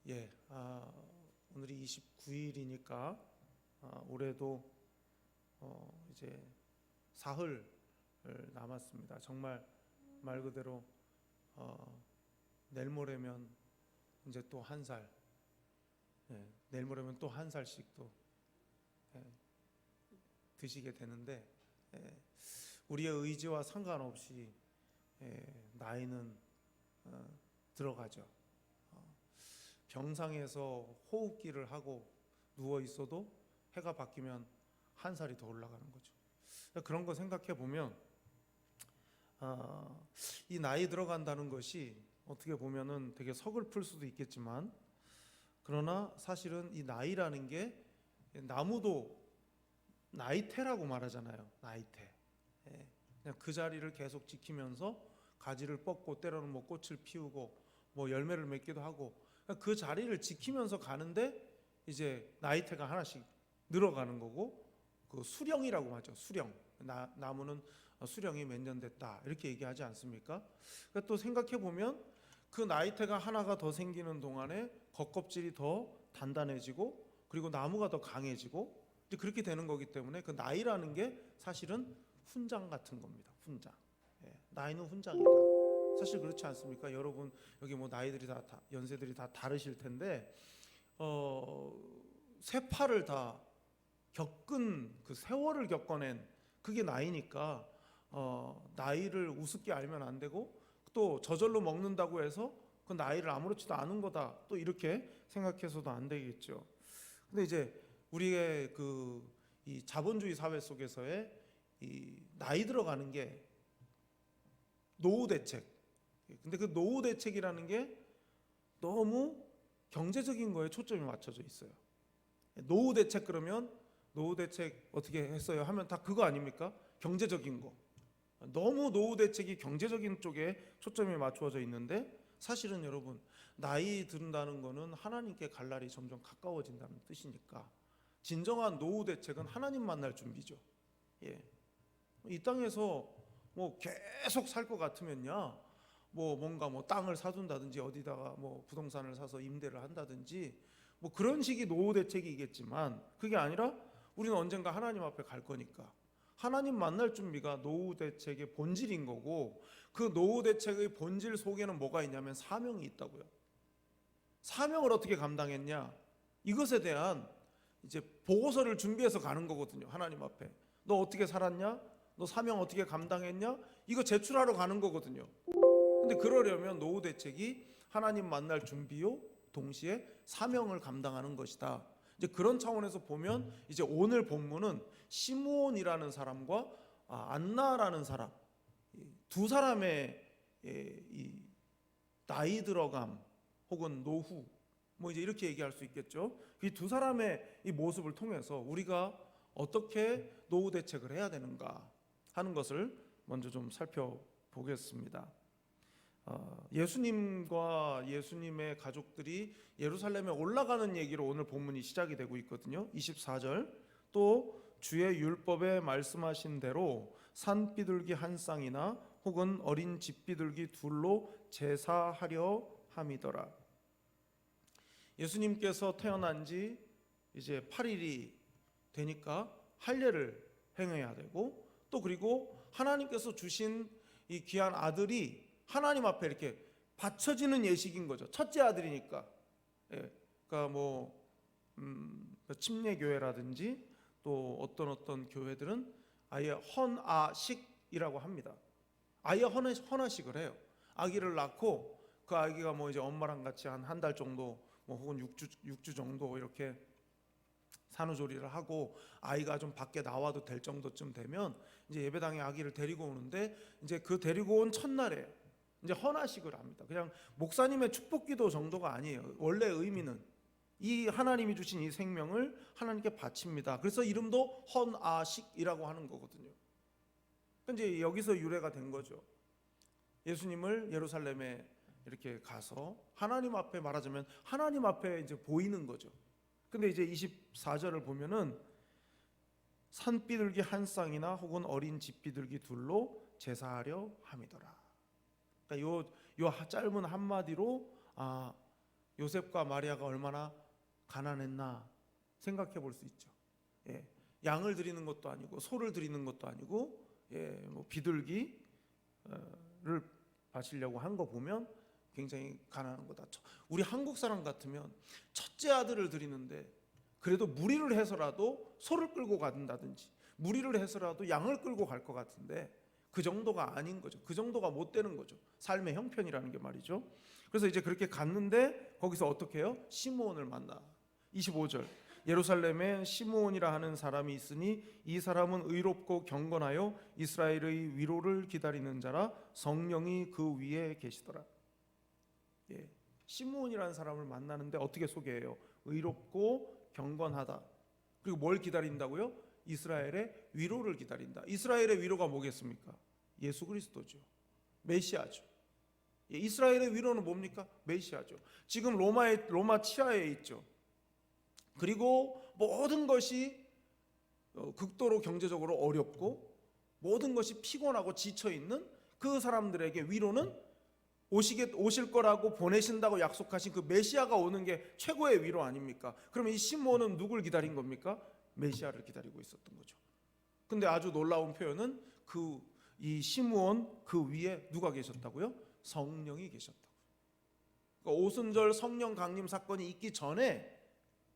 예, 오늘이 29일이니까 올해도 이제 사흘 남았습니다. 정말 말 그대로 내일 모레면 이제 또 한 살, 내일 모레면 또 한 살씩 또 드시게 되는데, 우리의 의지와 상관없이 나이는 들어가죠. 병상에서 호흡기를 하고 누워 있어도 해가 바뀌면 한 살이 더 올라가는 거죠. 그런 거 생각해 보면 이 나이 들어간다는 것이 어떻게 보면은 되게 서글플 수도 있겠지만, 그러나 사실은 이 나이라는 게, 나무도 나이테라고 말하잖아요. 나이테. 그냥 그 자리를 계속 지키면서 가지를 뻗고 때로는 뭐 꽃을 피우고 뭐 열매를 맺기도 하고, 그 자리를 지키면서 가는데 이제 나이테가 하나씩 늘어가는 거고, 그 수령이라고 하죠. 수령. 나무는 수령이 몇 년 됐다 이렇게 얘기하지 않습니까? 그러니까 또 생각해 보면 그 나이테가 하나가 더 생기는 동안에 겉껍질이 더 단단해지고, 그리고 나무가 더 강해지고, 이제 그렇게 되는 거기 때문에 그 나이라는 게 사실은 훈장 같은 겁니다. 훈장. 나이는 훈장이다. 사실 그렇지 않습니까? 여러분 여기 뭐 나이들이 다 연세들이 다 다르실 텐데, 세파를 다 겪은 그 세월을 겪어낸 그게 나이니까, 나이를 우습게 알면 안 되고, 또 저절로 먹는다고 해서 그 나이를 아무렇지도 않은 거다 또 이렇게 생각해서도 안 되겠죠. 근데 이제 우리의 이 자본주의 사회 속에서의 이 나이 들어가는 게 노후 대책. 근데 그 노후 대책이라는 게 너무 경제적인 거에 초점이 맞춰져 있어요. 노후 대책 그러면 노후 대책 어떻게 했어요 하면 다 그거 아닙니까? 경제적인 거. 너무 노후 대책이 경제적인 쪽에 초점이 맞추어져 있는데, 사실은 여러분 나이 든다는 거는 하나님께 갈 날이 점점 가까워진다는 뜻이니까, 진정한 노후 대책은 하나님 만날 준비죠. 이 땅에서 뭐 계속 살 것 같으면요, 뭐 뭔가 뭐 땅을 사둔다든지 어디다가 뭐 부동산을 사서 임대를 한다든지 뭐 그런 식의 노후 대책이겠지만, 그게 아니라 우리는 언젠가 하나님 앞에 갈 거니까 하나님 만날 준비가 노후 대책의 본질인 거고, 그 노후 대책의 본질 속에는 뭐가 있냐면 사명이 있다고요. 사명을 어떻게 감당했냐, 이것에 대한 이제 보고서를 준비해서 가는 거거든요. 하나님 앞에 너 어떻게 살았냐, 너 사명 어떻게 감당했냐, 이거 제출하러 가는 거거든요. 근데 그러려면 노후 대책이 하나님 만날 준비요 동시에 사명을 감당하는 것이다. 이제 그런 차원에서 보면 이제 오늘 본문은 시므온이라는 사람과 안나라는 사람, 두 사람의 이 나이 들어감 혹은 노후, 뭐 이제 이렇게 얘기할 수 있겠죠. 이 두 사람의 이 모습을 통해서 우리가 어떻게 노후 대책을 해야 되는가 하는 것을 먼저 좀 살펴보겠습니다. 예수님과 예수님의 가족들이 예루살렘에 올라가는 얘기로 오늘 본문이 시작이 되고 있거든요. 24절, 또 주의 율법에 말씀하신 대로 산 비둘기 한 쌍이나 혹은 어린 집 비둘기 둘로 제사하려 함이더라. 예수님께서 태어난 지 이제 8일이 되니까 할례를 행해야 되고, 또 그리고 하나님께서 주신 이 귀한 아들이 하나님 앞에 이렇게 바쳐지는 예식인 거죠. 첫째 아들이니까. 그러니까 뭐 침례교회라든지 또 어떤 교회들은 아예 헌아식이라고 합니다. 아예 헌화식을 해요. 아기를 낳고 그 아기가 뭐 이제 엄마랑 같이 한 달 정도 뭐 혹은 6주 정도 이렇게 산후조리를 하고 아이가 좀 밖에 나와도 될 정도쯤 되면 이제 예배당에 아기를 데리고 오는데, 이제 그 데리고 온 첫날에 이제 헌화식을 합니다. 그냥 목사님의 축복기도 정도가 아니에요. 원래 의미는 이 하나님이 주신 이 생명을 하나님께 바칩니다. 그래서 이름도 헌아식이라고 하는 거거든요. 이제 여기서 유래가 된 거죠. 예수님을 예루살렘에 이렇게 가서 하나님 앞에, 말하자면 하나님 앞에 이제 보이는 거죠. 근데 이제 24절을 보면은 산비둘기 한 쌍이나 혹은 어린 집비둘기 둘로 제사하려 함이더라. 그러니까 요 짧은 한마디로 요셉과 마리아가 얼마나 가난했나 생각해 볼 수 있죠. 예, 양을 드리는 것도 아니고 소를 드리는 것도 아니고 뭐 비둘기를 바치려고 한 거 보면 굉장히 가난한 거다. 우리 한국 사람 같으면 첫째 아들을 드리는데 그래도 무리를 해서라도 소를 끌고 간다든지 무리를 해서라도 양을 끌고 갈 것 같은데 그 정도가 아닌 거죠. 그 정도가 못 되는 거죠. 삶의 형편이라는 게 말이죠. 그래서 이제 그렇게 갔는데 거기서 어떻게 해요? 시므온을 만나. 25절 예루살렘에 시므온이라 하는 사람이 있으니 이 사람은 의롭고 경건하여 이스라엘의 위로를 기다리는 자라 성령이 그 위에 계시더라. 시므온이라는 사람을 만나는데 어떻게 소개해요? 의롭고 경건하다. 그리고 뭘 기다린다고요? 이스라엘의 위로를 기다린다. 이스라엘의 위로가 뭐겠습니까? 예수 그리스도죠. 메시아죠. 이스라엘의 위로는 뭡니까? 메시아죠. 지금 로마 치하에 있죠. 그리고 모든 것이 극도로 경제적으로 어렵고 모든 것이 피곤하고 지쳐 있는 그 사람들에게 위로는 오실 거라고 보내신다고 약속하신 그 메시아가 오는 게 최고의 위로 아닙니까? 그러면 이 시므온은 누굴 기다린 겁니까? 메시아를 기다리고 있었던 거죠. 근데 아주 놀라운 표현은 이 시므온 그 위에 누가 계셨다고요? 성령이 계셨다고. 그러니까 오순절 성령 강림 사건이 있기 전에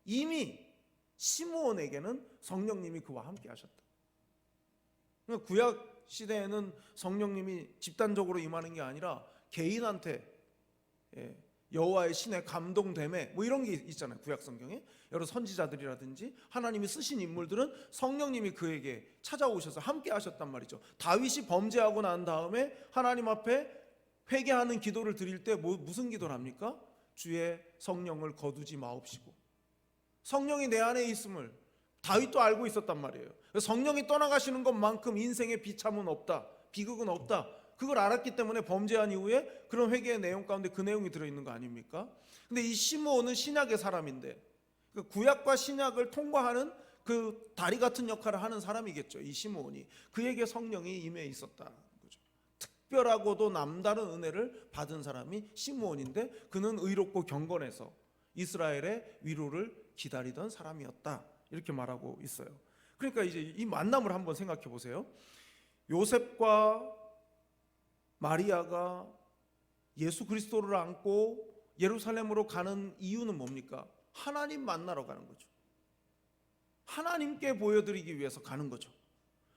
이미 시므온에게는 성령님이 그와 함께 하셨다. 그러니까 구약 시대에는 성령님이 집단적으로 임하는 게 아니라 개인한테 여호와의 신의 감동됨에 뭐 이런 게 있잖아요. 구약 성경에 여러 선지자들이라든지 하나님이 쓰신 인물들은 성령님이 그에게 찾아오셔서 함께 하셨단 말이죠. 다윗이 범죄하고 난 다음에 하나님 앞에 회개하는 기도를 드릴 때 무슨 기도를 합니까? 주의 성령을 거두지 마옵시고. 성령이 내 안에 있음을 다윗도 알고 있었단 말이에요. 성령이 떠나가시는 것만큼 인생에 비참은 없다, 비극은 없다. 그걸 알았기 때문에 범죄한 이후에 그런 회개의 내용 가운데 그 내용이 들어있는 거 아닙니까? 근데 이 시므온은 신약의 사람인데 구약과 신약을 통과하는 그 다리 같은 역할을 하는 사람이겠죠. 이 시므온이. 그에게 성령이 임해 있었다. 특별하고도 남다른 은혜를 받은 사람이 시므온인데 그는 의롭고 경건해서 이스라엘의 위로를 기다리던 사람이었다. 이렇게 말하고 있어요. 그러니까 이제 이 만남을 한번 생각해 보세요. 요셉과 마리아가 예수 그리스도를 안고 예루살렘으로 가는 이유는 뭡니까? 하나님 만나러 가는 거죠. 하나님께 보여드리기 위해서 가는 거죠.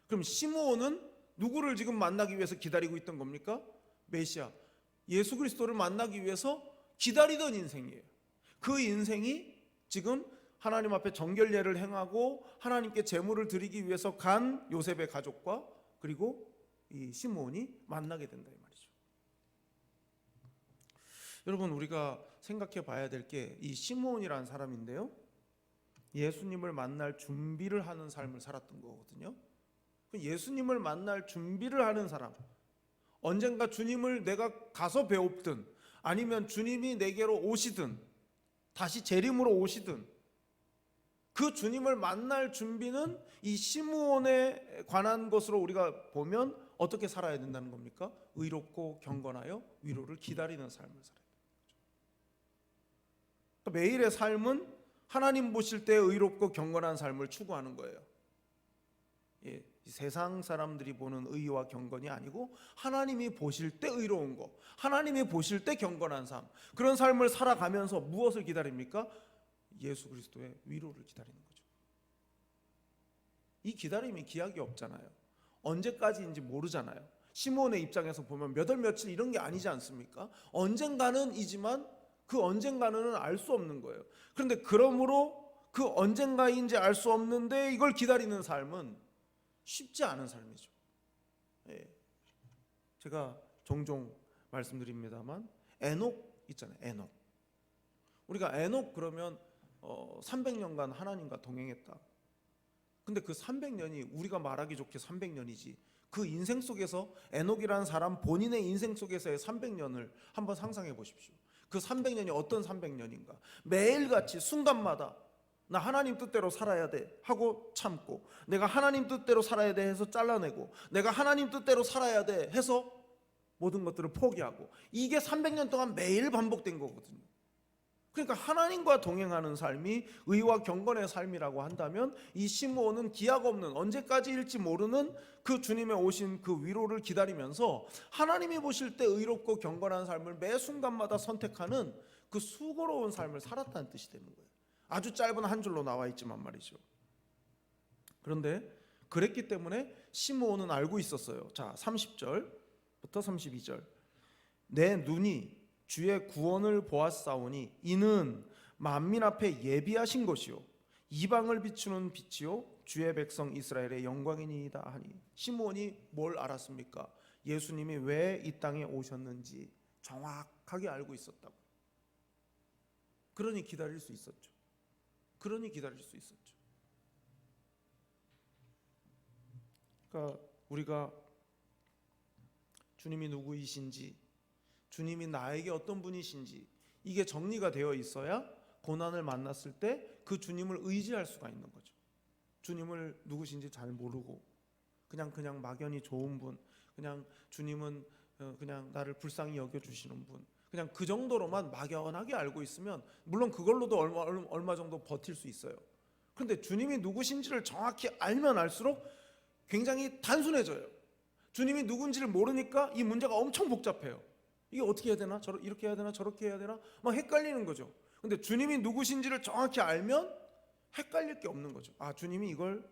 그럼 시므온은 누구를 지금 만나기 위해서 기다리고 있던 겁니까? 메시아, 예수 그리스도를 만나기 위해서 기다리던 인생이에요. 그 인생이 지금 하나님 앞에 정결례를 행하고 하나님께 제물을 드리기 위해서 간 요셉의 가족과 그리고 이 시므온이 만나게 된다 이 말이죠. 여러분, 우리가 생각해 봐야 될 게 이 시므온이라는 사람인데요, 예수님을 만날 준비를 하는 삶을 살았던 거거든요. 예수님을 만날 준비를 하는 사람, 언젠가 주님을 내가 가서 배웁든 아니면 주님이 내게로 오시든 다시 재림으로 오시든 그 주님을 만날 준비는 이 시므온에 관한 것으로 우리가 보면 어떻게 살아야 된다는 겁니까? 의롭고 경건하여 위로를 기다리는 삶을 살아야 됩니다. 매일의 삶은 하나님 보실 때 의롭고 경건한 삶을 추구하는 거예요. 세상 사람들이 보는 의와 경건이 아니고 하나님이 보실 때 의로운 거, 하나님이 보실 때 경건한 삶, 그런 삶을 살아가면서 무엇을 기다립니까? 예수 그리스도의 위로를 기다리는 거죠. 이 기다림이 기약이 없잖아요. 언제까지인지 모르잖아요. 시므온의 입장에서 보면 몇 월 며칠 이런 게 아니지 않습니까? 언젠가는 이지만 그 언젠가는 알 수 없는 거예요. 그런데 그러므로 그 언젠가인지 알 수 없는데 이걸 기다리는 삶은 쉽지 않은 삶이죠. 제가 종종 말씀드립니다만 에녹 있잖아요. 에녹. 우리가 에녹 그러면 300년간 하나님과 동행했다. 근데 그 300년이 우리가 말하기 좋게 300년이지 그 인생 속에서 에녹이라는 사람 본인의 인생 속에서의 300년을 한번 상상해 보십시오. 그 300년이 어떤 300년인가? 매일같이 순간마다 나 하나님 뜻대로 살아야 돼 하고 참고, 내가 하나님 뜻대로 살아야 돼 해서 잘라내고, 내가 하나님 뜻대로 살아야 돼 해서 모든 것들을 포기하고, 이게 300년 동안 매일 반복된 거거든요. 그러니까 하나님과 동행하는 삶이 의와 경건의 삶이라고 한다면 이 시므온은 기약 없는, 언제까지일지 모르는 그 주님의 오신 그 위로를 기다리면서 하나님이 보실 때 의롭고 경건한 삶을 매 순간마다 선택하는 그 수고로운 삶을 살았다는 뜻이 되는 거예요. 아주 짧은 한 줄로 나와 있지만 말이죠. 그런데 그랬기 때문에 시므온은 알고 있었어요. 자, 30절부터 32절. 내 눈이 주의 구원을 보았사오니 이는 만민 앞에 예비하신 것이요 이방을 비추는 빛이요 주의 백성 이스라엘의 영광이니이다 하니. 시므온이 뭘 알았습니까? 예수님이 왜 이 땅에 오셨는지 정확하게 알고 있었다고. 그러니 기다릴 수 있었죠. 그러니까 우리가 주님이 누구이신지, 주님이 나에게 어떤 분이신지 이게 정리가 되어 있어야 고난을 만났을 때 그 주님을 의지할 수가 있는 거죠. 주님을 누구신지 잘 모르고 그냥 막연히 좋은 분, 그냥 주님은 그냥 나를 불쌍히 여겨주시는 분, 그냥 그 정도로만 막연하게 알고 있으면 물론 그걸로도 얼마 정도 버틸 수 있어요. 그런데 주님이 누구신지를 정확히 알면 알수록 굉장히 단순해져요. 주님이 누군지를 모르니까 이 문제가 엄청 복잡해요. 이게 어떻게 해야 되나? 이렇게 해야 되나? 저렇게 해야 되나? 막 헷갈리는 거죠. 근데 주님이 누구신지를 정확히 알면 헷갈릴 게 없는 거죠. 아, 주님이 이걸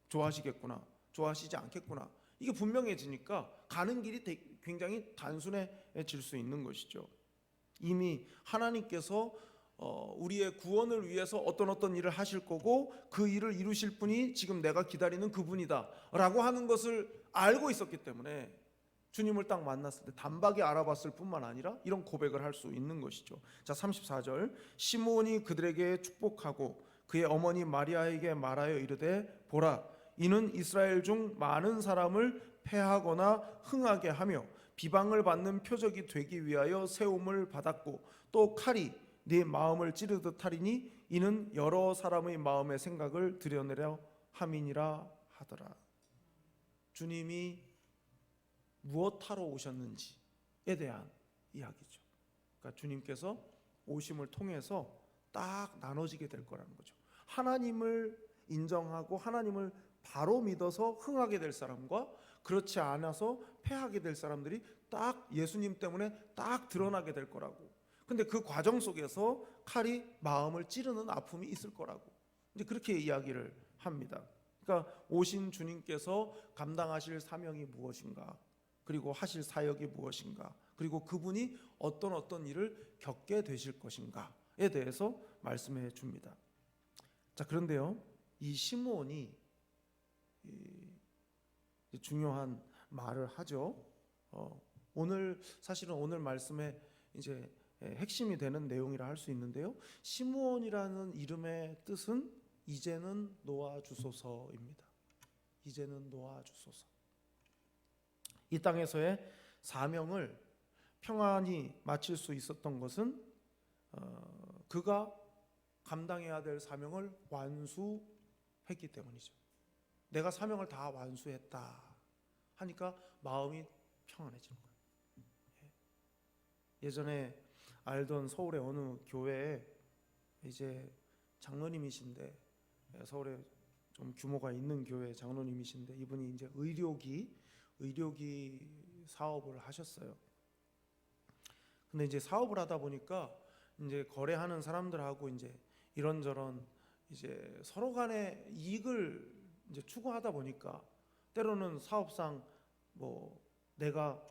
좋아하시겠구나, 좋아하시지 않겠구나, 이게 분명해지니까 가는 길이 굉장히 단순해질 수 있는 것이죠. 이미 하나님께서 우리의 구원을 위해서 어떤 일을 하실 거고 그 일을 이루실 분이 지금 내가 기다리는 그분이다 라고 하는 것을 알고 있었기 때문에 주님을 딱 만났을 때 단박에 알아봤을 뿐만 아니라 이런 고백을 할 수 있는 것이죠. 자, 34절. 시므온이 그들에게 축복하고 그의 어머니 마리아에게 말하여 이르되 보라, 이는 이스라엘 중 많은 사람을 패하거나 흥하게 하며 비방을 받는 표적이 되기 위하여 세움을 받았고 또 칼이 네 마음을 찌르듯 하리니 이는 여러 사람의 마음의 생각을 드러내려 함이니라 하더라. 주님이 무엇하러 오셨는지에 대한 이야기죠. 그러니까 주님께서 오심을 통해서 딱 나눠지게 될 거라는 거죠. 하나님을 인정하고 하나님을 바로 믿어서 흥하게 될 사람과 그렇지 않아서 패하게 될 사람들이 딱 예수님 때문에 딱 드러나게 될 거라고. 근데 그 과정 속에서 칼이 마음을 찌르는 아픔이 있을 거라고. 이제 그렇게 이야기를 합니다. 그러니까 오신 주님께서 감당하실 사명이 무엇인가, 그리고 하실 사역이 무엇인가, 그리고 그분이 어떤 일을 겪게 되실 것인가에 대해서 말씀해 줍니다. 자, 그런데요, 이 시므온이 중요한 말을 하죠. 사실은 오늘 말씀에 이제 핵심이 되는 내용이라 할 수 있는데요. 시므온이라는 이름의 뜻은 이제는 놓아주소서입니다. 이제는 놓아주소서. 이 땅에서의 사명을 평안히 마칠 수 있었던 것은 그가 감당해야 될 사명을 완수했기 때문이죠. 내가 사명을 다 완수했다 하니까 마음이 평안해지는 거예요. 예전에 알던 서울의 어느 교회에 이제 장로님이신데, 서울에 좀 규모가 있는 교회 장로님이신데, 이분이 이제 의료기 사업을 하셨어요. 근데 이제 사업을 하다 보니까 이제 거래하는 사람들하고 이제 이런저런 이제 서로 간의 이익을 이제 추구하다 보니까 때로는 사업상 뭐 내가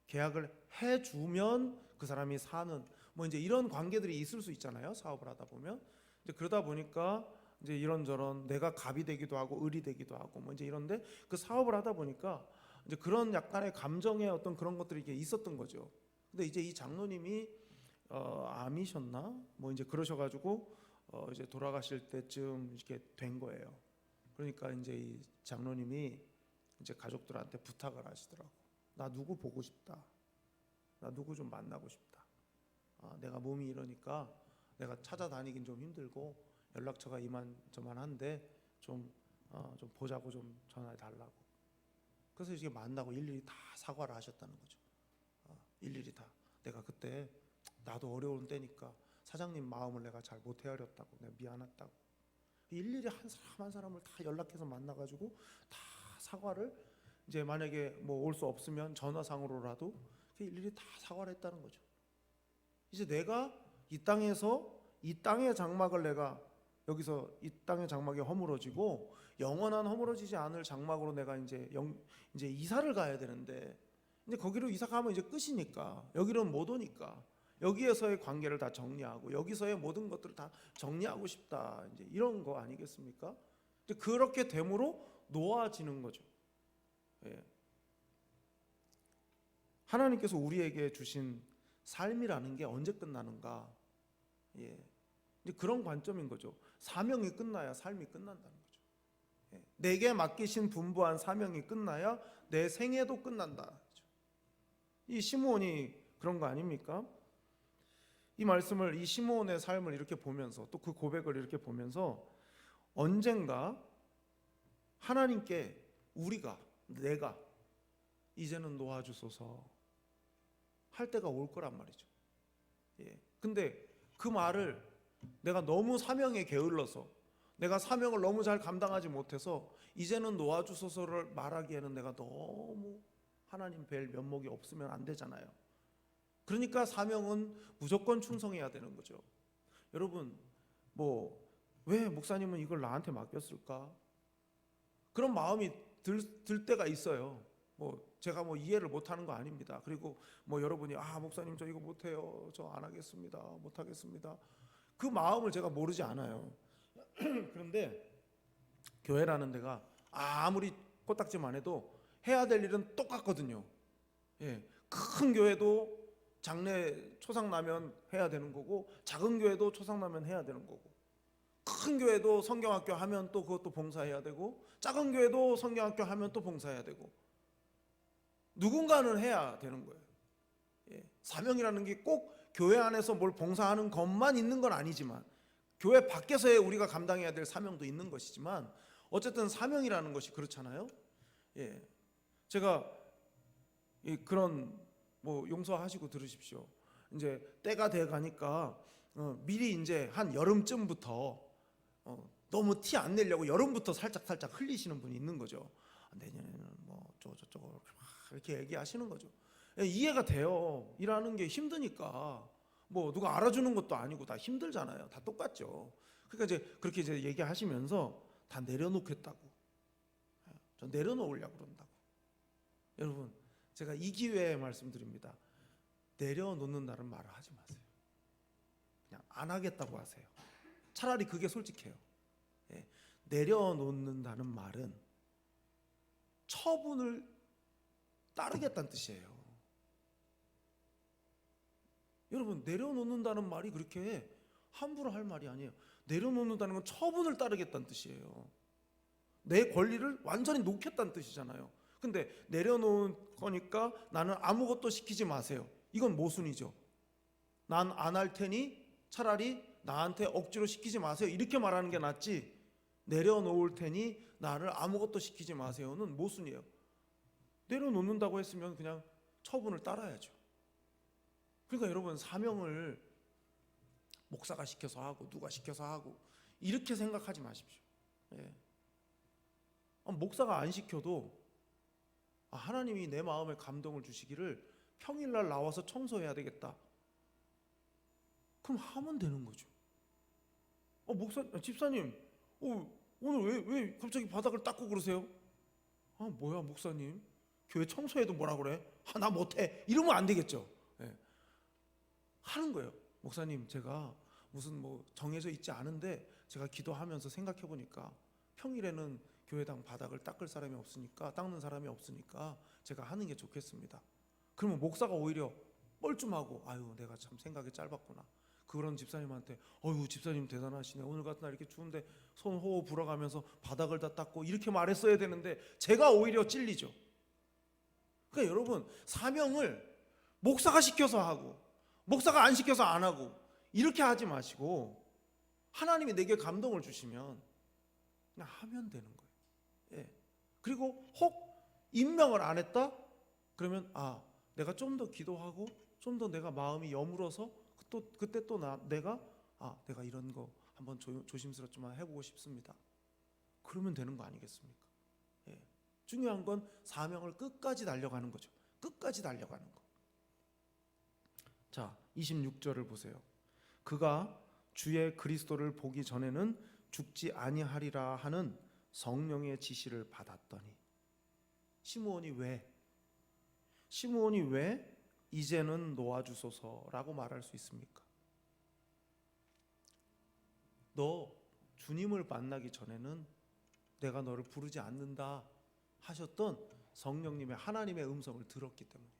계약을 해주면 그 사람이 사는 뭐 이제 이런 관계들이 있을 수 있잖아요. 사업을 하다 보면 이제 그러다 보니까 이제 이런저런 내가 갑이 되기도 하고 을이 되기도 하고 뭐 이제 이런데 그 사업을 하다 보니까 이제 그런 약간의 감정의 어떤 그런 것들이 이게 있었던 거죠. 근데 이제 이 장로님이 암이셨나 뭐 이제 그러셔가지고 이제 돌아가실 때쯤 이렇게 된 거예요. 그러니까 이제 이 장로님이 이제 가족들한테 부탁을 하시더라고. 나 누구 보고 싶다. 나 누구 좀 만나고 싶다. 내가 몸이 이러니까 내가 찾아다니긴 좀 힘들고 연락처가 이만저만한데 좀 보자고 좀 전화해 달라고. 그래서 이제 만나고 일일이 다 사과를 하셨다는 거죠. 일일이 다 내가 그때 나도 어려운 때니까 사장님 마음을 내가 잘 못 헤아렸다고, 내가 미안하다고 일일이 한 사람 한 사람을 다 연락해서 만나가지고 다 사과를, 이제 만약에 뭐 올 수 없으면 전화상으로라도 일일이 다 사과를 했다는 거죠. 이제 내가 이 땅에서 이 땅의 장막을 내가 여기서 이 땅의 장막이 허물어지고 영원한 허물어지지 않을 장막으로 내가 이제 이사를 가야 되는데, 이제 거기로 이사 가면 이제 끝이니까 여기로는 못 오니까 여기에서의 관계를 다 정리하고 여기서의 모든 것들을 다 정리하고 싶다, 이제 이런 거 아니겠습니까? 이제 그렇게 됨으로 놓아지는 거죠. 예. 하나님께서 우리에게 주신 삶이라는 게 언제 끝나는가? 예. 이제 그런 관점인 거죠. 사명이 끝나야 삶이 끝난다는 거죠. 예. 내게 맡기신 분부한 사명이 끝나야 내 생애도 끝난다. 이 시므온이 그런 거 아닙니까? 이 말씀을, 이 시므온의 삶을 이렇게 보면서, 또 그 고백을 이렇게 보면서 언젠가 하나님께 내가 이제는 놓아주소서 할 때가 올 거란 말이죠. 예. 근데 그 말을 내가 너무 사명에 게을러서, 내가 사명을 너무 잘 감당하지 못해서 이제는 놓아주소서를 말하기에는 내가 너무 하나님 뵐 면목이 없으면 안 되잖아요. 그러니까 사명은 무조건 충성해야 되는 거죠. 여러분, 왜 목사님은 이걸 나한테 맡겼을까? 그런 마음이 들 때가 있어요. 제가 이해를 못하는 거 아닙니다. 그리고 여러분이 목사님 저 이거 못해요, 저 안 하겠습니다, 못하겠습니다, 그 마음을 제가 모르지 않아요. 그런데 교회라는 데가 아무리 코딱지만 해도 해야 될 일은 똑같거든요. 예, 큰 교회도 장례 초상 나면 해야 되는 거고, 작은 교회도 초상 나면 해야 되는 거고, 큰 교회도 성경학교 하면 또 그것도 봉사해야 되고, 작은 교회도 성경학교 하면 또 봉사해야 되고, 누군가는 해야 되는 거예요. 예, 사명이라는 게 꼭 교회 안에서 뭘 봉사하는 것만 있는 건 아니지만, 교회 밖에서의 우리가 감당해야 될 사명도 있는 것이지만, 어쨌든 사명이라는 것이 그렇잖아요. 예, 제가 그런 용서하시고 들으십시오. 이제 때가 돼 가니까 미리 이제 한 여름쯤부터 너무 티 안 내려고 여름부터 살짝 흘리시는 분이 있는 거죠. 내년에는 저쪽으로 이렇게 얘기하시는 거죠. 예, 이해가 돼요. 일하는 게 힘드니까. 누가 알아주는 것도 아니고 다 힘들잖아요. 다 똑같죠. 그러니까 이제 그렇게 이제 얘기하시면서 다 내려놓겠다고, 저 내려놓으려고 그런다고. 여러분, 제가 이 기회에 말씀드립니다. 내려놓는다는 말을 하지 마세요. 그냥 안 하겠다고 하세요. 차라리 그게 솔직해요. 예, 내려놓는다는 말은 처분을 따르겠다는 뜻이에요. 여러분, 내려놓는다는 말이 그렇게 함부로 할 말이 아니에요. 내려놓는다는 건 처분을 따르겠다는 뜻이에요. 내 권리를 완전히 놓겠다는 뜻이잖아요. 근데 내려놓은 거니까 나는 아무것도 시키지 마세요, 이건 모순이죠. 난 안 할 테니 차라리 나한테 억지로 시키지 마세요, 이렇게 말하는 게 낫지, 내려놓을 테니 나를 아무것도 시키지 마세요는 모순이에요. 내려놓는다고 했으면 그냥 처분을 따라야죠. 그러니까 여러분, 사명을 목사가 시켜서 하고 누가 시켜서 하고 이렇게 생각하지 마십시오. 예. 목사가 안 시켜도 하나님이 내 마음에 감동을 주시기를 평일날 나와서 청소해야 되겠다, 그럼 하면 되는 거죠. 집사님, 오늘 왜 갑자기 바닥을 닦고 그러세요? 뭐야 목사님, 교회 청소해도 뭐라 그래? 나 못해, 이러면 안 되겠죠. 예. 하는 거예요. 목사님, 제가 무슨 정해져 있지 않은데 제가 기도하면서 생각해 보니까 평일에는 교회당 바닥을 닦을 사람이 없으니까, 닦는 사람이 없으니까 제가 하는 게 좋겠습니다. 그러면 목사가 오히려 뻘쭘하고, 내가 참 생각이 짧았구나. 그런 집사님한테 집사님 대단하시네, 오늘 같은 날 이렇게 추운데 손 호호 불어가면서 바닥을 다 닦고, 이렇게 말했어야 되는데 제가 오히려 찔리죠. 그러니까 여러분, 사명을 목사가 시켜서 하고 목사가 안 시켜서 안 하고 이렇게 하지 마시고, 하나님이 내게 감동을 주시면 그냥 하면 되는 거예요. 예. 그리고 혹 임명을 안 했다? 그러면 내가 좀 더 기도하고 좀 더 내가 마음이 여물어서 그때 또 내가 이런 거 한번 조심스럽지만 해보고 싶습니다. 그러면 되는 거 아니겠습니까? 예. 중요한 건 사명을 끝까지 달려가는 거죠. 끝까지 달려가는 거. 자, 26절을 보세요. 그가 주의 그리스도를 보기 전에는 죽지 아니하리라 하는 성령의 지시를 받았더니. 시므온이 왜 이제는 놓아주소서라고 말할 수 있습니까? 너 주님을 만나기 전에는 내가 너를 부르지 않는다 하셨던 성령님의 하나님의 음성을 들었기 때문에,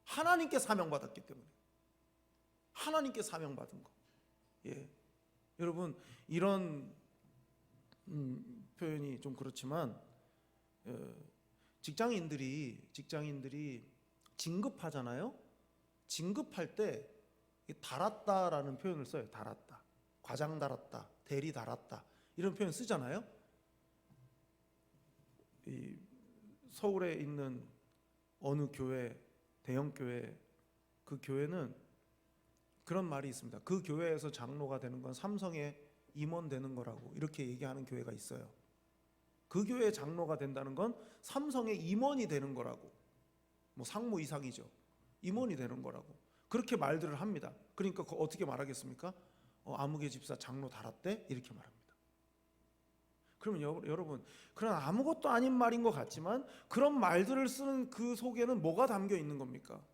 하나님께 사명받았기 때문에, 하나님께 사명받은 거. 예. 여러분, 이런 표현이 좀 그렇지만 직장인들이 진급하잖아요. 진급할 때 달았다라는 표현을 써요. 달았다, 과장 달았다, 대리 달았다, 이런 표현 쓰잖아요. 이 서울에 있는 어느 교회, 대형 교회, 그 교회는 그런 말이 있습니다. 그 교회에서 장로가 되는 건 삼성의 임원 되는 거라고 이렇게 얘기하는 교회가 있어요. 그 교회 장로가 된다는 건 삼성의 임원이 되는 거라고, 뭐 상무 이상이죠. 임원이 되는 거라고 그렇게 말들을 합니다. 그러니까 어떻게 말하겠습니까? 아무개 집사 장로 달았대 이렇게 말합니다. 그러면 여러분, 그런 아무것도 아닌 말인 것 같지만 그런 말들을 쓰는 그 속에는 뭐가 담겨 있는 겁니까?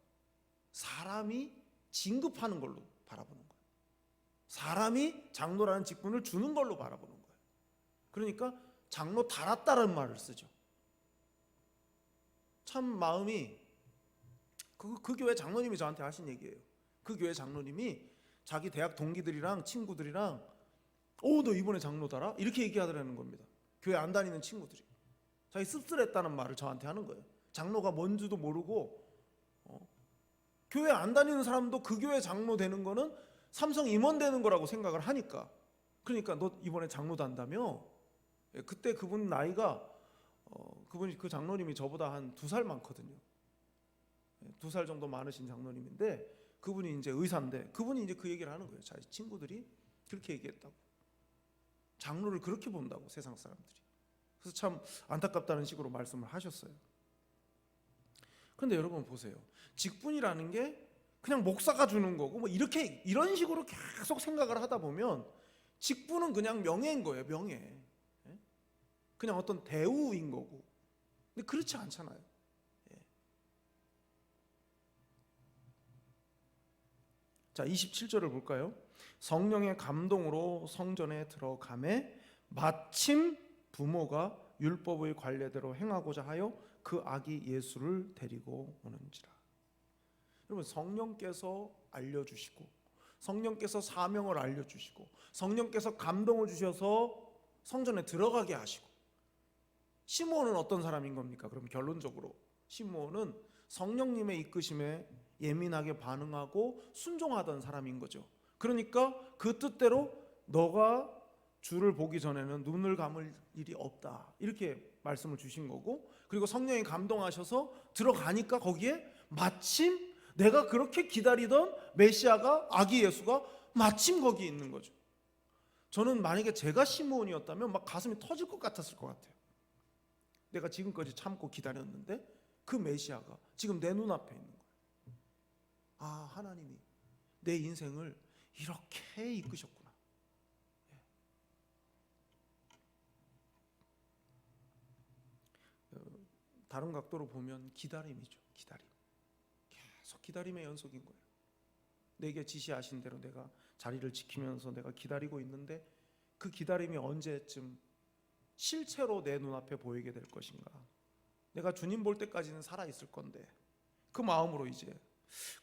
사람이 진급하는 걸로 바라보는 거예요. 사람이 장로라는 직분을 주는 걸로 바라보는 거예요. 그러니까 장로 달았다라는 말을 쓰죠. 참 마음이, 그 교회 장로님이 저한테 하신 얘기예요. 그 교회 장로님이 자기 대학 동기들이랑 친구들이랑 너 이번에 장로 달아? 이렇게 얘기하더라는 겁니다. 교회 안 다니는 친구들이 자기 씁쓸했다는 말을 저한테 하는 거예요. 장로가 뭔지도 모르고 교회 안 다니는 사람도 그 교회 장로 되는 거는 삼성 임원 되는 거라고 생각을 하니까. 그러니까 너 이번에 장로 단다며? 그때 그분 나이가 그 장로님이 저보다 한 2살 많거든요. 2살 정도 많으신 장로님인데 그분이 이제 의사인데 그분이 이제 그 얘기를 하는 거예요. 자기 친구들이 그렇게 얘기했다고. 장로를 그렇게 본다고 세상 사람들이. 그래서 참 안타깝다는 식으로 말씀을 하셨어요. 그런데 여러분 보세요. 직분이라는 게 그냥 목사가 주는 거고 뭐 이런 식으로 계속 생각을 하다 보면 직분은 그냥 명예인 거예요. 명예. 그냥 어떤 대우인 거고. 근데 그렇지 않잖아요. 자, 27절을 볼까요? 성령의 감동으로 성전에 들어가매 마침 부모가 율법의 관례대로 행하고자 하여 그 아기 예수를 데리고 오는지라. 여러분, 성령께서 알려주시고 성령께서 사명을 알려주시고 성령께서 감동을 주셔서 성전에 들어가게 하시고. 시므온은 어떤 사람인 겁니까? 그럼 결론적으로 시므온은 성령님의 이끄심에 예민하게 반응하고 순종하던 사람인 거죠. 그러니까 그 뜻대로 너가 주를 보기 전에는 눈을 감을 일이 없다 이렇게 말씀을 주신 거고, 그리고 성령이 감동하셔서 들어가니까 거기에 마침 내가 그렇게 기다리던 메시아가, 아기 예수가 마침 거기 있는 거죠. 저는 만약에 제가 시므온이었다면 막 가슴이 터질 것 같았을 것 같아요. 내가 지금까지 참고 기다렸는데 그 메시아가 지금 내 눈앞에 있는 거예요. 하나님이 내 인생을 이렇게 이끄셨구나. 다른 각도로 보면 기다림이죠. 기다림. 계속 기다림의 연속인 거예요. 내게 지시하신 대로 내가 자리를 지키면서 내가 기다리고 있는데 그 기다림이 언제쯤 실체로 내 눈앞에 보이게 될 것인가. 내가 주님 볼 때까지는 살아있을 건데 그 마음으로 이제.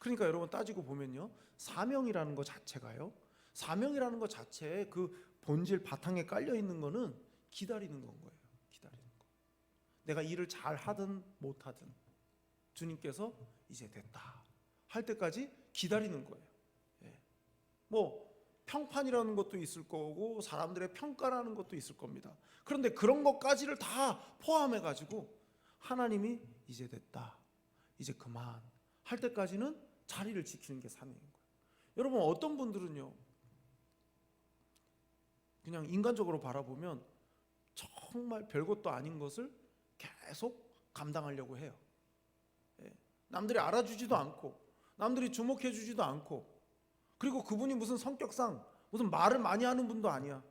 그러니까 여러분 따지고 보면요, 사명이라는 것 자체가요, 사명이라는 것 자체에 그 본질 바탕에 깔려 있는 거는 기다리는 건 거예요. 기다리는 거. 내가 일을 잘 하든 못 하든 주님께서 이제 됐다 할 때까지 기다리는 거예요. 뭐 평판이라는 것도 있을 거고 사람들의 평가라는 것도 있을 겁니다. 그런데 그런 것까지를 다 포함해 가지고 하나님이 이제 됐다, 이제 그만 할 때까지는 자리를 지키는 게 사명인 거예요. 여러분 어떤 분들은요 그냥 인간적으로 바라보면 정말 별것도 아닌 것을 계속 감당하려고 해요. 예. 남들이 알아주지도 않고 남들이 주목해 주지도 않고, 그리고 그분이 무슨 성격상 무슨 말을 많이 하는 분도 아니야.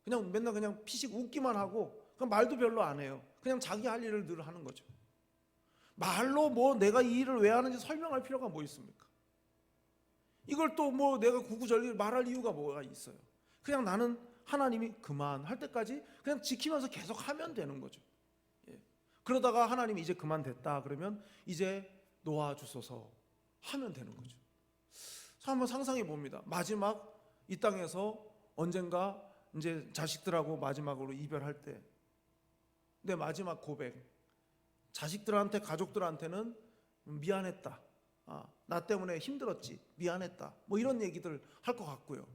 그냥 맨날 그냥 피식 웃기만 하고 그냥 말도 별로 안 해요. 그냥 자기 할 일을 늘 하는 거죠. 말로 뭐 내가 이 일을 왜 하는지 설명할 필요가 뭐 있습니까? 이걸 또 뭐 내가 구구절절 말할 이유가 뭐가 있어요? 그냥 나는 하나님이 그만할 때까지 그냥 지키면서 계속 하면 되는 거죠. 예. 그러다가 하나님이 이제 그만 됐다 그러면 이제 놓아주소서 하면 되는 거죠. 한번 상상해 봅니다. 마지막 이 땅에서 언젠가 이제 자식들하고 마지막으로 이별할 때 내 마지막 고백, 자식들한테 가족들한테는 미안했다, 나 때문에 힘들었지, 미안했다, 뭐 이런 얘기들 할 것 같고요.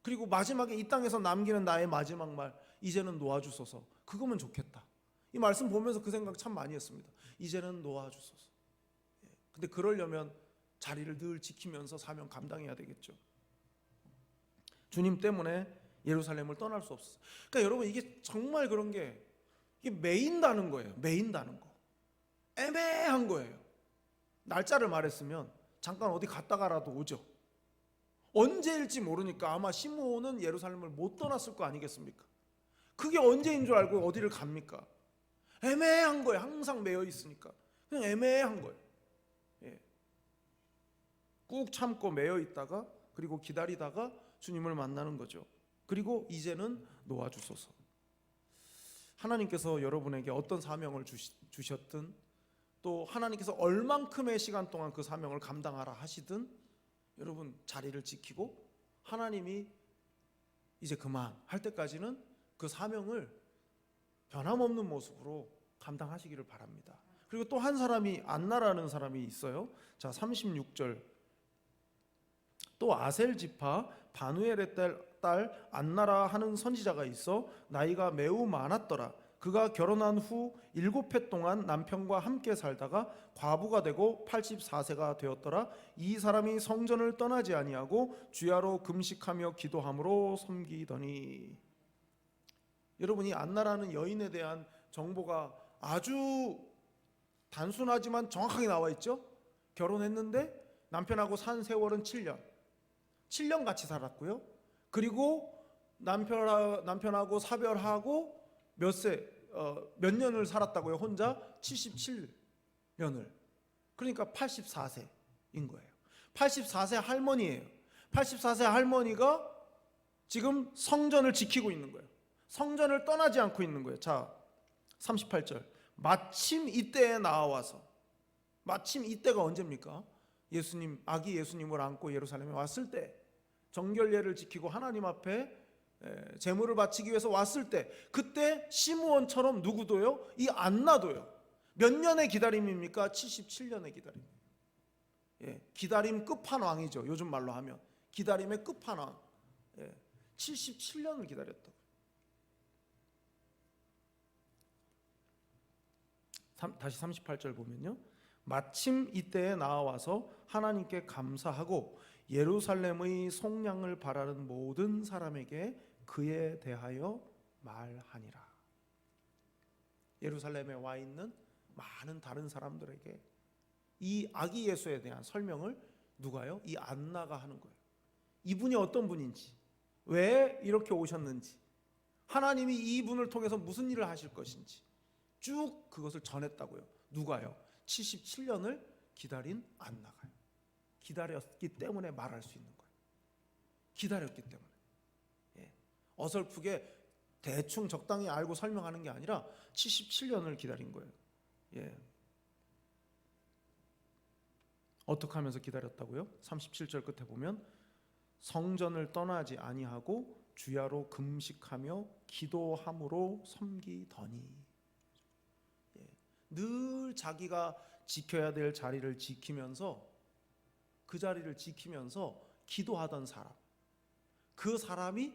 그리고 마지막에 이 땅에서 남기는 나의 마지막 말, 이제는 놓아주소서. 그거면 좋겠다. 이 말씀 보면서 그 생각 참 많이 했습니다. 이제는 놓아주소서. 근데 그러려면 자리를 늘 지키면서 사명 감당해야 되겠죠. 주님 때문에 예루살렘을 떠날 수 없어요. 그러니까 여러분 이게 정말 그런 게 이게 매인다는 거예요. 매인다는 거. 애매한 거예요. 날짜를 말했으면 잠깐 어디 갔다가라도 오죠. 언제일지 모르니까 아마 시므온은 예루살렘을 못 떠났을 거 아니겠습니까? 그게 언제인 줄 알고 어디를 갑니까? 애매한 거예요. 항상 매여 있으니까 그냥 애매한 거예요. 예. 꾹 참고 매여 있다가 그리고 기다리다가 주님을 만나는 거죠. 그리고 이제는 놓아주소서. 하나님께서 여러분에게 어떤 사명을 주셨든 또 하나님께서 얼만큼의 시간 동안 그 사명을 감당하라 하시든 여러분 자리를 지키고 하나님이 이제 그만 할 때까지는 그 사명을 변함없는 모습으로 감당하시기를 바랍니다. 그리고 또 한 사람이 안나라는 사람이 있어요. 자, 36절. 또 아셀 지파 바누엘의 딸 안나라 하는 선지자가 있어 나이가 매우 많았더라. 그가 결혼한 후 7해 동안 남편과 함께 살다가 과부가 되고 84세가 되었더라. 이 사람이 성전을 떠나지 아니하고 주야로 금식하며 기도함으로 섬기더니. 여러분 이 안나라는 여인에 대한 정보가 아주 단순하지만 정확하게 나와 있죠. 결혼했는데 남편하고 산 세월은 7년 같이 살았고요. 그리고 남편하고 사별하고 몇 년을 살았다고요? 혼자 77년을. 그러니까 84세인 거예요. 84세 할머니예요. 84세 할머니가 지금 성전을 지키고 있는 거예요. 성전을 떠나지 않고 있는 거예요. 자, 38절. 마침 이때에 나와서, 마침 이때가 언제입니까? 예수님, 아기 예수님을 안고 예루살렘에 왔을 때, 정결례를 지키고 하나님 앞에 제물을 바치기 위해서 왔을 때, 그때 시므온처럼 누구도요? 이 안나도요. 몇 년의 기다림입니까? 77년의 기다림. 기다림 끝판왕이죠. 요즘 말로 하면 기다림의 끝판왕. 77년을 기다렸다고. 다시 38절 보면요. 마침 이때에 나와서 하나님께 감사하고 예루살렘의 속량을 바라는 모든 사람에게 그에 대하여 말하니라. 예루살렘에 와 있는 많은 다른 사람들에게 이 아기 예수에 대한 설명을 누가요? 이 안나가 하는 거예요. 이분이 어떤 분인지, 왜 이렇게 오셨는지, 하나님이 이분을 통해서 무슨 일을 하실 것인지 쭉 그것을 전했다고요. 누가요? 77년을 기다린 안나가요. 기다렸기 때문에 말할 수 있는 거예요. 기다렸기 때문에. 어설프게 대충 적당히 알고 설명하는 게 아니라 77년을 기다린 거예요. 어떻게 하면서 기다렸다고요? 37절 끝에 보면 성전을 떠나지 아니하고 주야로 금식하며 기도함으로 섬기더니. 늘 자기가 지켜야 될 자리를 지키면서 그 자리를 지키면서 기도하던 사람, 그 사람이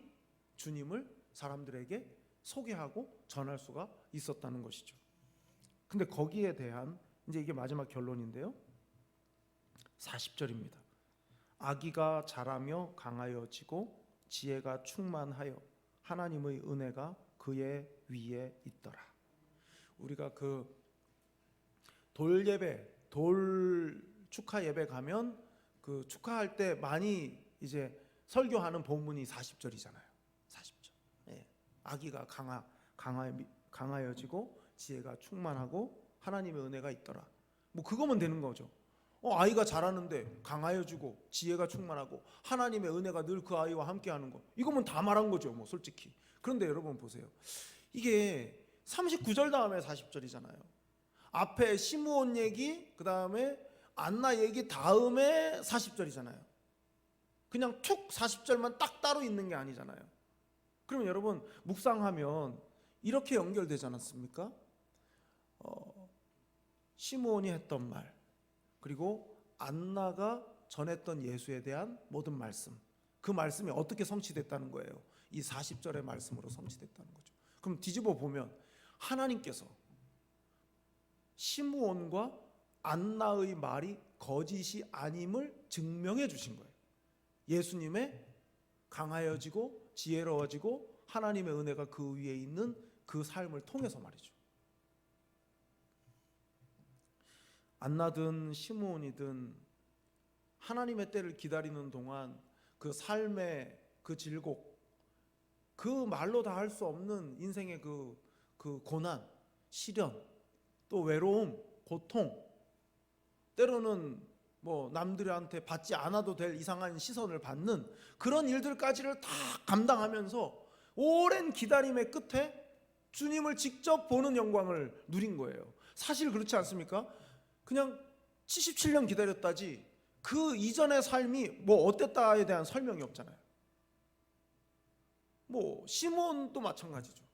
주님을 사람들에게 소개하고 전할 수가 있었다는 것이죠. 근데 거기에 대한 이제 이게 마지막 결론인데요. 40절입니다. 아기가 자라며 강하여지고 지혜가 충만하여 하나님의 은혜가 그의 위에 있더라. 우리가 그 돌 축하 예배 가면 그 축하할 때 많이 이제 설교하는 본문이 40절이잖아요. 40절. 예. 아기가 강하여지고 지혜가 충만하고 하나님의 은혜가 있더라. 뭐 그거면 되는 거죠. 아이가 자라는데 강하여지고 지혜가 충만하고 하나님의 은혜가 늘 그 아이와 함께하는 거, 이거면 다 말한 거죠, 뭐 솔직히. 그런데 여러분 보세요. 이게 39절 다음에 40절이잖아요. 앞에 시므온 얘기, 그 다음에 안나 얘기 다음에 40절이잖아요. 그냥 툭 40절만 딱 따로 있는 게 아니잖아요. 그러면 여러분 묵상하면 이렇게 연결되지 않았습니까? 시므온이 했던 말, 그리고 안나가 전했던 예수에 대한 모든 말씀, 그 말씀이 어떻게 성취됐다는 거예요? 이 40절의 말씀으로 성취됐다는 거죠. 그럼 뒤집어 보면 하나님께서 시므온과 안나의 말이 거짓이 아님을 증명해 주신 거예요. 예수님의 강하여지고 지혜로워지고 하나님의 은혜가 그 위에 있는 그 삶을 통해서 말이죠. 안나든 시므온이든 하나님의 때를 기다리는 동안 그 삶의 그 질곡, 그 말로 다 할 수 없는 인생의 그 고난, 시련, 또 외로움, 고통, 때로는 뭐 남들한테 받지 않아도 될 이상한 시선을 받는 그런 일들까지를 다 감당하면서 오랜 기다림의 끝에 주님을 직접 보는 영광을 누린 거예요. 사실 그렇지 않습니까? 그냥 77년 기다렸다지 그 이전의 삶이 뭐 어땠다에 대한 설명이 없잖아요. 뭐 시몬도 마찬가지죠.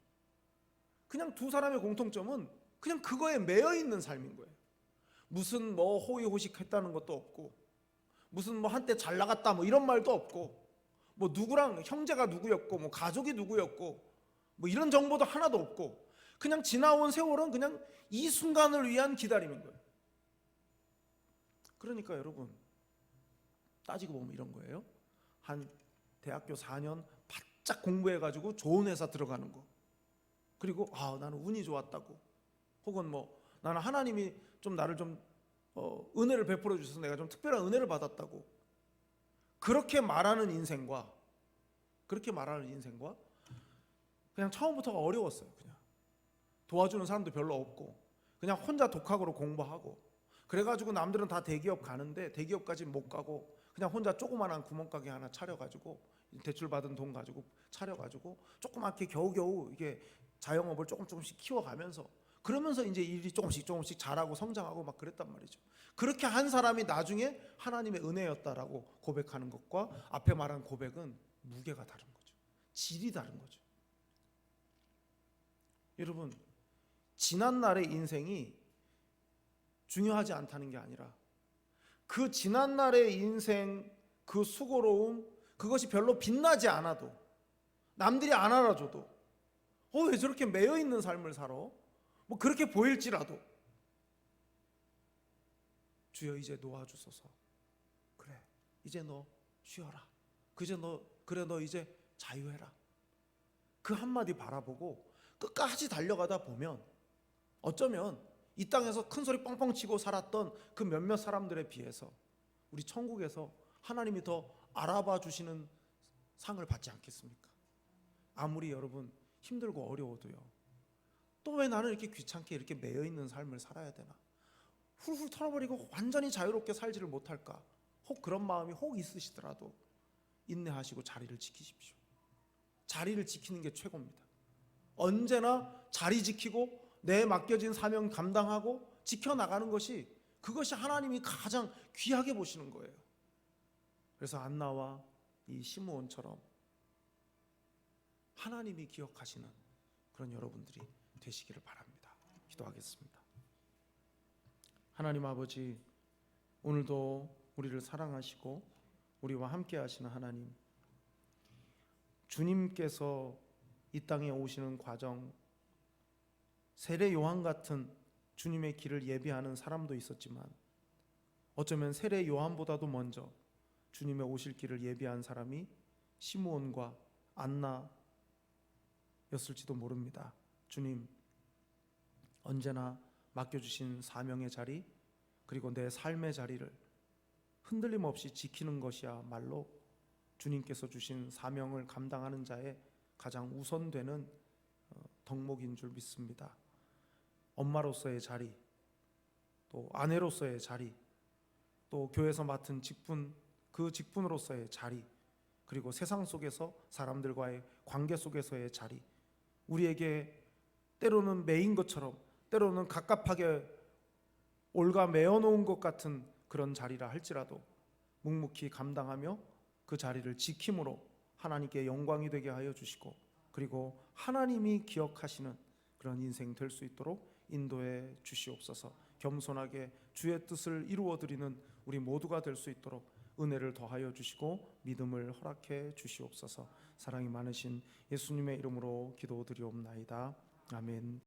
그냥 두 사람의 공통점은 그냥 그거에 매여 있는 삶인 거예요. 무슨 뭐 호의호식했다는 것도 없고, 무슨 뭐 한때 잘 나갔다 뭐 이런 말도 없고, 뭐 누구랑 형제가 누구였고 뭐 가족이 누구였고 뭐 이런 정보도 하나도 없고, 그냥 지나온 세월은 그냥 이 순간을 위한 기다림인 거예요. 그러니까 여러분 따지고 보면 이런 거예요. 한 대학교 4년 바짝 공부해가지고 좋은 회사 들어가는 거, 그리고 나는 운이 좋았다고, 혹은 뭐 나는 하나님이 좀 나를 좀 은혜를 베풀어 주셔서 내가 좀 특별한 은혜를 받았다고, 그렇게 말하는 인생과 그냥 처음부터가 어려웠어요. 그냥 도와주는 사람도 별로 없고 그냥 혼자 독학으로 공부하고, 그래가지고 남들은 다 대기업 가는데 대기업까지 못 가고 그냥 혼자 조그만한 구멍가게 하나 차려가지고 대출 받은 돈 가지고 차려가지고 조그맣게 겨우겨우 이게 자영업을 조금씩 키워가면서, 그러면서 이제 일이 조금씩 잘하고 성장하고 막 그랬단 말이죠. 그렇게 한 사람이 나중에 하나님의 은혜였다라고 고백하는 것과 앞에 말한 고백은 무게가 다른 거죠. 질이 다른 거죠. 여러분, 지난 날의 인생이 중요하지 않다는 게 아니라 그 지난 날의 인생, 그 수고로움, 그것이 별로 빛나지 않아도, 남들이 안 알아줘도 왜 저렇게 매여 있는 삶을 살아? 뭐 그렇게 보일지라도 주여 이제 놓아주소서. 그래 이제 너 쉬어라. 너 이제 자유해라. 그 한마디 바라보고 끝까지 달려가다 보면 어쩌면 이 땅에서 큰 소리 뻥뻥 치고 살았던 그 몇몇 사람들에 비해서 우리 천국에서 하나님이 더 알아봐 주시는 상을 받지 않겠습니까? 아무리 여러분 힘들고 어려워도요, 또 왜 나는 이렇게 귀찮게 이렇게 매여 있는 삶을 살아야 되나? 훌훌 털어버리고 완전히 자유롭게 살지를 못할까? 혹 그런 마음이 혹 있으시더라도 인내하시고 자리를 지키십시오. 자리를 지키는 게 최고입니다. 언제나 자리 지키고 내 맡겨진 사명 감당하고 지켜나가는 것이, 그것이 하나님이 가장 귀하게 보시는 거예요. 그래서 안나와 이 시므온처럼 하나님이 기억하시는 그런 여러분들이 되시기를 바랍니다. 기도하겠습니다. 하나님 아버지, 오늘도 우리를 사랑하시고 우리와 함께 하시는 하나님, 주님께서 이 땅에 오시는 과정, 세례 요한 같은 주님의 길을 예비하는 사람도 있었지만 어쩌면 세례 요한보다도 먼저 주님의 오실 길을 예비한 사람이 시므온과 안나였을지도 모릅니다. 주님, 언제나 맡겨주신 사명의 자리, 그리고 내 삶의 자리를 흔들림 없이 지키는 것이야말로 주님께서 주신 사명을 감당하는 자의 가장 우선되는 덕목인 줄 믿습니다. 엄마로서의 자리, 또 아내로서의 자리, 또 교회에서 맡은 직분, 그 직분으로서의 자리, 그리고 세상 속에서 사람들과의 관계 속에서의 자리, 우리에게 때로는 매인 것처럼, 때로는 갑갑하게 올가 매어놓은 것 같은 그런 자리라 할지라도 묵묵히 감당하며 그 자리를 지킴으로 하나님께 영광이 되게 하여 주시고, 그리고 하나님이 기억하시는 그런 인생 될 수 있도록 인도해 주시옵소서. 겸손하게 주의 뜻을 이루어 드리는 우리 모두가 될 수 있도록 은혜를 더하여 주시고 믿음을 허락해 주시옵소서. 사랑이 많으신 예수님의 이름으로 기도드리옵나이다. 아멘.